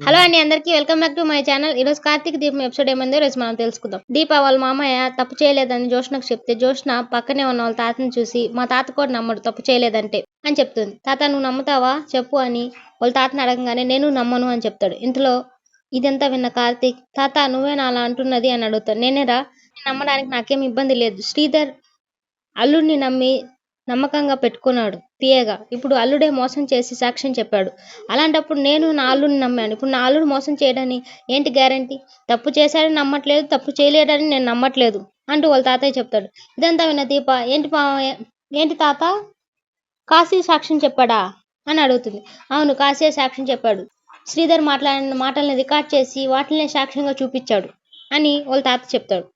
Hello అండి, అందరికీ welcome back to my channel. ఈరోజు కార్తీక దీపం ఎపిసోడ్ ఏమైందో రోజు మనం తెలుసుకుందాం. దీప వాళ్ళ మామయ్య తప్పు చేయలేదని జోష్నకు చెప్తే జోష్న పక్కనే ఉన్న వాళ్ళ తాతని చూసి మా తాత కూడా నమ్మడు తప్పు చేయలేదంటే అని చెప్తుంది. తాత నువ్వు నమ్ముతావా చెప్పు అని వాళ్ళ తాతని అడగగానే నేను నమ్మను అని చెప్తాడు. ఇంతలో ఇదంతా విన్న కార్తీక్ తాత నువ్వేనా అలా అంటున్నది అని అడుగుతాడు. నేనేరా, నమ్మడానికి నాకేం ఇబ్బంది లేదు. శ్రీధర్ అల్లుడిని నమ్మి నమ్మకంగా పెట్టుకున్నాడు పిఏగా. ఇప్పుడు అల్లుడే మోసం చేసి సాక్ష్యం చెప్పాడు. అలాంటప్పుడు నేను నా అల్లుడిని నమ్మాను. ఇప్పుడు నా అల్లుడు మోసం చేయడని ఏంటి గ్యారంటీ? తప్పు చేశాడని నమ్మట్లేదు, తప్పు చేయలేడని నేను నమ్మట్లేదు అంటూ వాళ్ళ తాతయ్య చెప్తాడు. ఇదంతా విన్న దీప ఏంటి తాత కాశీ సాక్ష్యం చెప్పాడా అని అడుగుతుంది. అవును, కాశీ సాక్ష్యం చెప్పాడు. శ్రీధర్ మాట్లాడిన మాటల్ని రికార్డ్ చేసి వాటిని సాక్ష్యంగా చూపించాడు అని వాళ్ళ తాత చెప్తాడు.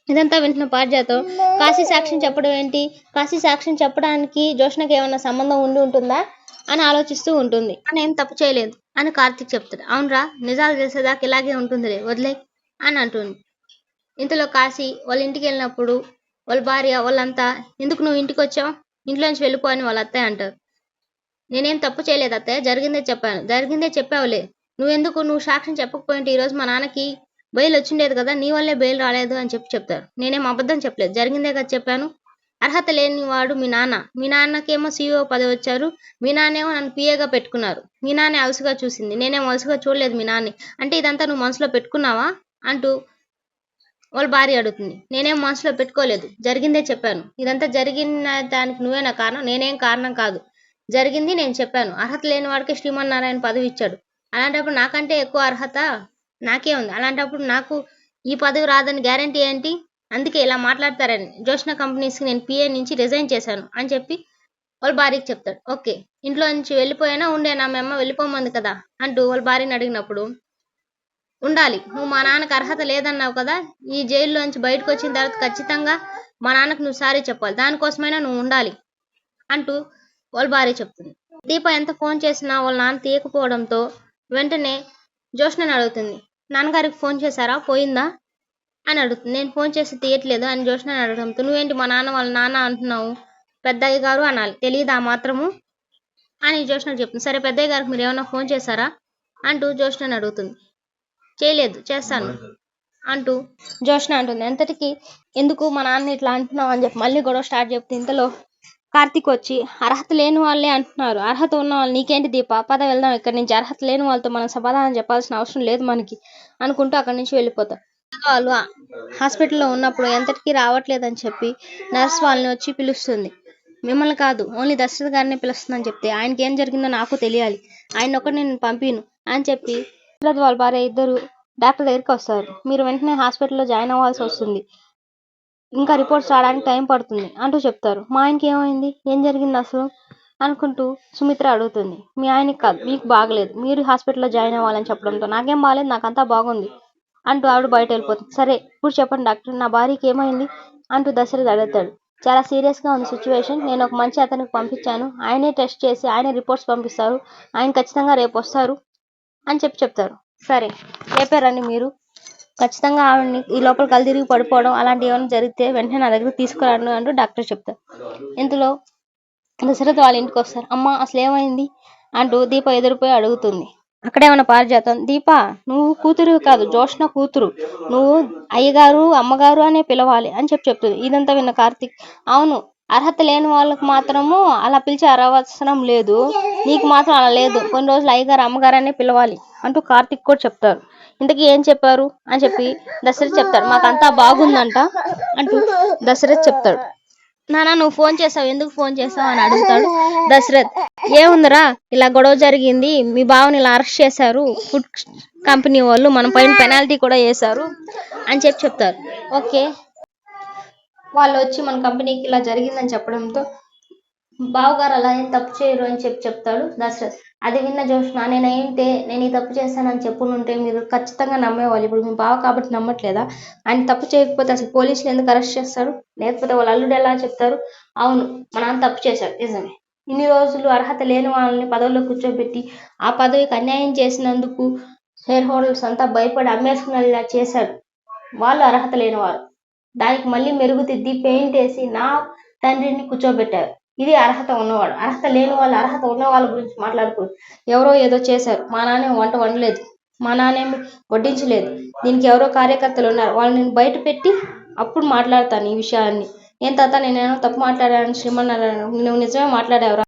ఇదంతా వింటున్న పారిజాతం కాశీ సాక్ష్యం చెప్పడం ఏంటి? కాశీ సాక్ష్యం చెప్పడానికి జోష్నకి ఏమైనా సంబంధం ఉండి ఉంటుందా అని ఆలోచిస్తూ ఉంటుంది. ఏం తప్పు చేయలేదు అని కార్తీక్ చెప్తాడు. అవునరా, నిజాలు తెలిసేదాకా ఇలాగే ఉంటుందిలే, వదిలే అని అంటుంది. ఇంతలో కాశీ వాళ్ళ ఇంటికి వెళ్ళినప్పుడు వాళ్ళ భార్య వాళ్ళంతా ఎందుకు నువ్వు ఇంటికి వచ్చావు, ఇంట్లోంచి వెళ్ళిపో అని వాళ్ళ అత్తయ్య అంటారు. నేనేం తప్పు చేయలేదు అత్తయ్య, జరిగిందే చెప్పాను. జరిగిందే చెప్పావులే, నువ్వు సాక్ష్యం చెప్పకపోయింటే ఈరోజు మా నాన్నకి బెయిల్ వచ్చిండేది కదా, నీ వల్లే బెయిల్ రాలేదు అని చెప్తారు. నేనేం అబద్ధం చెప్పలేదు, జరిగిందే కదా చెప్పాను. అర్హత లేని వాడు మీ నాన్నకేమో CEO పదవి వచ్చారు, మీ నాన్నేమో నన్ను పిఏగా పెట్టుకున్నారు. మీ నాన్నే అలసుగా చూసింది, నేనేం అలసుగా చూడలేదు మీ నాన్ని. అంటే ఇదంతా నువ్వు మనసులో పెట్టుకున్నావా అంటూ వాళ్ళ భార్య అడుగుతుంది. నేనేం మనసులో పెట్టుకోలేదు, జరిగిందే చెప్పాను. ఇదంతా జరిగిన దానికి నువ్వేనా కారణం? నేనేం కారణం కాదు, జరిగింది నేను చెప్పాను. అర్హత లేని వాడికి శ్రీమన్నారాయణ పదవి ఇచ్చాడు. అలాంటప్పుడు నాకంటే ఎక్కువ అర్హత నాకే ఉంది. అలాంటప్పుడు నాకు ఈ పదవి రాదని గ్యారంటీ ఏంటి? అందుకే ఇలా మాట్లాడతారని జోష్న కంపెనీస్కి నేను పిఏ నుంచి రిజైన్ చేశాను అని చెప్పి వాళ్ళ భార్యకి చెప్తాడు. ఓకే, ఇంట్లో నుంచి వెళ్ళిపోయినా ఉండేనా మీ అమ్మ వెళ్ళిపోమంది కదా అంటూ వాళ్ళ భార్యని అడిగినప్పుడు ఉండాలి, నువ్వు మా నాన్నకు అర్హత లేదన్నావు కదా, ఈ జైల్లోంచి బయటకు వచ్చిన తర్వాత ఖచ్చితంగా మా నాన్నకు నువ్వు సారీ చెప్పాలి, దానికోసమైనా నువ్వు ఉండాలి అంటూ వాళ్ళ భార్య చెప్తుంది. దీప ఎంత ఫోన్ చేసినా వాళ్ళ నాన్న తీయకపోవడంతో వెంటనే జోష్నని అడుగుతుంది. నాన్నగారికి ఫోన్ చేశారా, పోయిందా అని అడుగుతుంది. నేను ఫోన్ చేసి తీయట్లేదు అని జోష్నని అడగడంతో నువ్వేంటి మా నాన్న వాళ్ళ నాన్న అంటున్నావు, పెద్దయ్య గారు అనాలి, తెలియదా మాత్రము అని జోష్నకు చెప్తుంది. సరే పెద్దయ్య గారికి మీరు ఏమైనా ఫోన్ చేశారా అంటూ జోష్నని అడుగుతుంది. చేయలేదు, చేస్తాను అంటూ జోష్న అంటుంది. ఎంతటికి ఎందుకు మా నాన్న ఇట్లా అంటున్నావు అని చెప్పి మళ్ళీ గొడవ స్టార్ట్ చెప్తుంది. ఇంతలో కార్తీక్ వచ్చి అర్హత లేని వాళ్ళే అంటున్నారు, అర్హత ఉన్న వాళ్ళు నీకేంటి దీప, పద వెళ్దాం ఇక్కడి నుంచి, అర్హత లేని వాళ్ళతో మనం సమాధానం చెప్పాల్సిన అవసరం లేదు మనకి అనుకుంటూ అక్కడి నుంచి వెళ్ళిపోతారు. వాళ్ళు హాస్పిటల్లో ఉన్నప్పుడు ఎంతటికి రావట్లేదని చెప్పి నర్స్ వాళ్ళని వచ్చి పిలుస్తుంది. మిమ్మల్ని కాదు, ఓన్లీ దశరథ్ గారిని పిలుస్తుందని చెప్తే ఆయనకి ఏం జరిగిందో నాకు తెలియాలి, ఆయన ఒకటి నేను పంపిను అని చెప్పి దశరథ్ వాళ్ళ భార్య ఇద్దరు డాక్టర్ దగ్గరికి వస్తారు. మీరు వెంటనే హాస్పిటల్లో జాయిన్ అవ్వాల్సి వస్తుంది, ఇంకా రిపోర్ట్స్ రావడానికి టైం పడుతుంది అంటూ చెప్తారు. మా ఆయనకి ఏమైంది, ఏం జరిగింది అసలు అనుకుంటూ సుమిత్ర అడుగుతుంది. మీ ఆయనకి కాదు, మీకు బాగలేదు, మీరు హాస్పిటల్లో జాయిన్ అవ్వాలని చెప్పడంతో నాకేం బాగలేదు, నాకంతా బాగుంది అంటూ ఆవిడ బయట వెళ్ళిపోతుంది. సరే ఇప్పుడు చెప్పండి డాక్టర్, నా భార్యకి ఏమైంది అంటూ దశరథ్ అడుగుతాడు. చాలా సీరియస్గా ఉంది సిచ్యువేషన్, నేను ఒక మంచి అతనికి పంపించాను, ఆయనే టెస్ట్ చేసి ఆయనే రిపోర్ట్స్ పంపిస్తారు, ఆయన ఖచ్చితంగా రేపు వస్తారు అని చెప్తారు. సరే రేపే రండి, మీరు ఖచ్చితంగా ఆవిడని ఈ లోపల కళ్ళు తిరిగి పడిపోవడం అలాంటి ఏమైనా జరిగితే వెంటనే నా దగ్గర తీసుకురాను అంటూ డాక్టర్ చెప్తారు. ఇంతలో దశరథ్ వాళ్ళ ఇంటికి వస్తారు. అమ్మ అసలు ఏమైంది అంటూ దీప ఎదురుపోయి అడుగుతుంది. అక్కడే ఉన్న పారిజాతం, దీప నువ్వు కూతురు కాదు, జోష్న కూతురు, నువ్వు అయ్యగారు అమ్మగారు అనే పిలవాలి అని చెప్తుంది. ఇదంతా విన్న కార్తీక్, అవును అర్హత లేని వాళ్ళకు మాత్రము అలా పిలిచే అవసరం లేదు, నీకు మాత్రం అలా లేదు, కొన్ని రోజులు అయ్యగారు అమ్మగారు అనే పిలవాలి అంటూ కార్తీక్ కూడా చెప్తారు. ఇంతకీ ఏం చెప్పారు అని చెప్పి దశరథ్ చెప్తాడు. మాకంతా బాగుందంట అంటూ దశరథ్ చెప్తాడు. నాన్న నువ్వు ఫోన్ చేసావు, ఎందుకు ఫోన్ చేసావు అని అడుగుతాడు దశరథ్. ఏముందిరా, ఇలా గొడవ జరిగింది, మీ బావని ఇలా అరెస్ట్ చేశారు ఫుడ్ కంపెనీ వాళ్ళు, మన పైన పెనాల్టీ కూడా వేశారు అని చెప్తారు. ఓకే, వాళ్ళు వచ్చి మన కంపెనీకి ఇలా జరిగిందని చెప్పడంతో బావగారు అలా ఏం తప్పు చేయరు అని చెప్తాడు దశరథ్. అది విన్న జోష్న, నేను ఈ తప్పు చేశానని చెప్పునుంటే మీరు ఖచ్చితంగా నమ్మేవాళ్ళు, ఇప్పుడు మీ బావ కాబట్టి నమ్మట్లేదా, ఆయన తప్పు చేయకపోతే అసలు పోలీసులు ఎందుకు అరెస్ట్ చేస్తారు, లేకపోతే వాళ్ళ అల్లుడు ఎలా చెప్తారు, అవును మా నాన్న తప్పు చేశాడు నిజమే, ఇన్ని రోజులు అర్హత లేని వాళ్ళని పదవిలో కూర్చోబెట్టి ఆ పదవికి అన్యాయం చేసినందుకు షేర్ హోల్డర్స్ అంతా భయపడి అమ్మేసుకునేలా చేశాడు, వాళ్ళు అర్హత లేనివారు, దానికి మళ్ళీ మెరుగుదిద్ది పెయింట్ వేసి నా తండ్రిని కూర్చోబెట్టారు, ఇది అర్హత ఉన్నవాడు. అర్హత లేని వాళ్ళు, అర్హత ఉన్న వాళ్ళ గురించి మాట్లాడకూడదు. ఎవరో ఏదో చేశారు, మా నాన్న వంట వండలేదు, మా నాన్నేమి వడ్డించలేదు, దీనికి ఎవరో కార్యకర్తలు ఉన్నారు, వాళ్ళని నేను బయట పెట్టి అప్పుడు మాట్లాడతాను ఈ విషయాన్ని. ఏం తాత నేనేమో తప్పు మాట్లాడాను శ్రీమన్నారాయణ, నువ్వు నిజమే మాట్లాడావురా